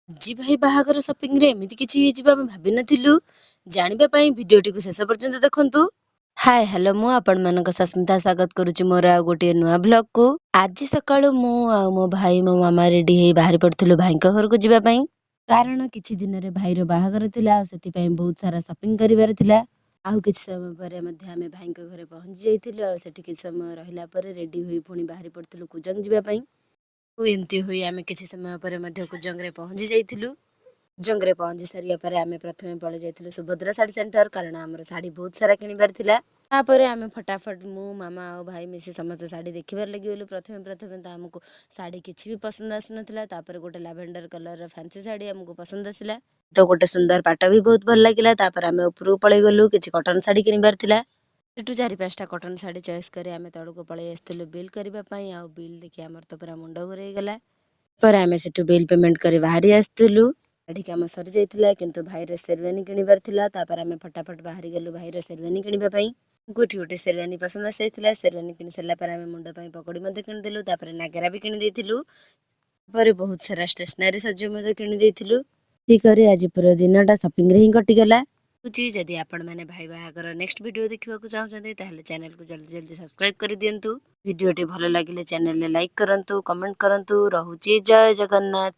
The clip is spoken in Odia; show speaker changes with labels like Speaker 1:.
Speaker 1: ଆଜି ଭାଇ ବାହାଘର ସପିଂ ରେ ଏମିତି କିଛି ହେଇଯିବ ଆମେ ଭାବିନଥିଲୁ। ଜାଣିବା ପାଇଁ ଭିଡିଓଟିକୁ ଶେଷ ପର୍ଯ୍ୟନ୍ତ ଦେଖନ୍ତୁ। ହାଏ ହ୍ୟାଲୋ, ମୁଁ ଆପଣମାନଙ୍କ ସସ୍ମିତା ସ୍ୱାଗତ କରୁଛି ମୋର ଆଉ ଗୋଟିଏ ନୂଆ ବ୍ଲଗକୁ। ଆଜି ସକାଳୁ ମୁଁ ଆଉ ମୋ ଭାଇ ମୋ ମାମା ରେଡି ହେଇ ବାହାରି ପଡିଥିଲୁ ଭାଇଙ୍କ ଘରକୁ ଯିବା ପାଇଁ। କାରଣ କିଛି ଦିନରେ ଭାଇର ବାହାଘର ଥିଲା ଆଉ ସେଥିପାଇଁ ବହୁତ ସାରା ସପିଂ କରିବାର ଥିଲା। ଆଉ କିଛି ସମୟ ପରେ ମଧ୍ୟ ଆମେ ଭାଇଙ୍କ ଘରେ ପହଞ୍ଚି ଯାଇଥିଲୁ ଆଉ ସେଠି କିଛି ସମୟ ରହିଲା ପରେ ରେଡି ହୋଇ ପୁଣି ବାହାରି ପଡିଥିଲୁ କୁଜଙ୍ଗ ଯିବା ପାଇଁ। ଏମିତି ହୋଇ ଆମେ କିଛି ସମୟ ପରେ ମଧ୍ୟ କୁଜଙ୍ଗରେ ପହଞ୍ଚି ଯାଇଥିଲୁ। କୁଜଙ୍ଗରେ ପହଞ୍ଚି ସାରିବା ପରେ ଆମେ ପ୍ରଥମେ ପଳେଇ ଯାଇଥିଲୁ ସୁଭଦ୍ରା ଶାଢ଼ୀ ସେଣ୍ଟର, କାରଣ ଆମର ଶାଢ଼ୀ ବହୁତ ସାରା କିଣିବାର ଥିଲା। ତାପରେ ଆମେ ଫଟାଫଟ ମୁଁ ମାମା ଆଉ ଭାଇ ମିଶି ସମସ୍ତେ ଶାଢ଼ୀ ଦେଖିବାର ଲାଗିଗଲୁ। ପ୍ରଥମେ ତ ଆମକୁ ଶାଢ଼ୀ କିଛି ବି ପସନ୍ଦ ଆସିନଥିଲା। ତାପରେ ଗୋଟେ ଲାଭେଣ୍ଡର କଲରର ଫ୍ୟାନ୍ସି ଶାଢ଼ୀ ଆମକୁ ପସନ୍ଦ ଆସିଲା, ତ ଗୋଟେ ସୁନ୍ଦର ପାଟ ବି ବହୁତ ଭଲ ଲାଗିଲା। ତାପରେ ଆମେ ଉପରକୁ ପଳେଇ ଗଲୁ, କିଛି କଟନ ଶାଢ଼ୀ କିଣିବାର ଥିଲା। ସେଠୁ 4-5ଟା କଟନ ଶାଢ଼ୀ ଚଏସ୍ କରି ଆମେ ତଳକୁ ପଳେଇ ଆସିଥିଲୁ ବିଲ୍ କରିବା ପାଇଁ। ଆଉ ବିଲ୍ ଦେଖି ଆମର ତ ପୁରା ମୁଣ୍ଡ ଘୁରେଇଗଲା। ପରେ ଆମେ ସେଠୁ ବିଲ୍ ପେମେଣ୍ଟ କରି ବାହାରି ଆସିଥିଲୁ। ଶାଢ଼ୀ କାମ ସରିଯାଇଥିଲା କିନ୍ତୁ ଭାଇର ସେରୱାନୀ କିଣିବାର ଥିଲା। ତାପରେ ଆମେ ଫଟାଫଟ ବାହାରି ଗଲୁ ଭାଇର ସେରୱାନୀ କିଣିବା ପାଇଁ। ଗୋଟେ ସେରୱାନୀ ପସନ୍ଦ ଆସିଯାଇଥିଲା। ସେରୱାନୀ କିଣି ସାରିଲା ପରେ ଆମେ ମୁଣ୍ଡ ପାଇଁ ପକୋଡ଼ି ମଧ୍ୟ କିଣିଦେଲୁ। ତାପରେ ନାଗେରା ବି କିଣି ଦେଇଥିଲୁ। ତାପରେ ବହୁତ ସାରା ଷ୍ଟେସନାରୀ ସଜ ମଧ୍ୟ କିଣି ଦେଇଥିଲୁ। ଠିକରେ ଆଜି ପୁରା ଦିନଟା ସପିଂରେ ହିଁ କଟିଗଲା। ଯଦି ଆପଣମାନେ ଭାଇ ବାହାଘର ନେକ୍ସଟ ଭିଡିଓ ଦେଖିବାକୁ ଚାହୁଁଛନ୍ତି ତାହେଲେ ଚ୍ୟାନେଲକୁ ଜଲ୍ଦି ସବସ୍କ୍ରାଇବ କରିଦିଅନ୍ତୁ। ଭିଡିଓଟି ଭଲ ଲାଗିଲେ ଚ୍ୟାନେଲରେ ଲାଇକ୍ କରନ୍ତୁ, କମେଣ୍ଟ କରନ୍ତୁ। ରହୁଛି ଜୟ ଜଗନ୍ନାଥ।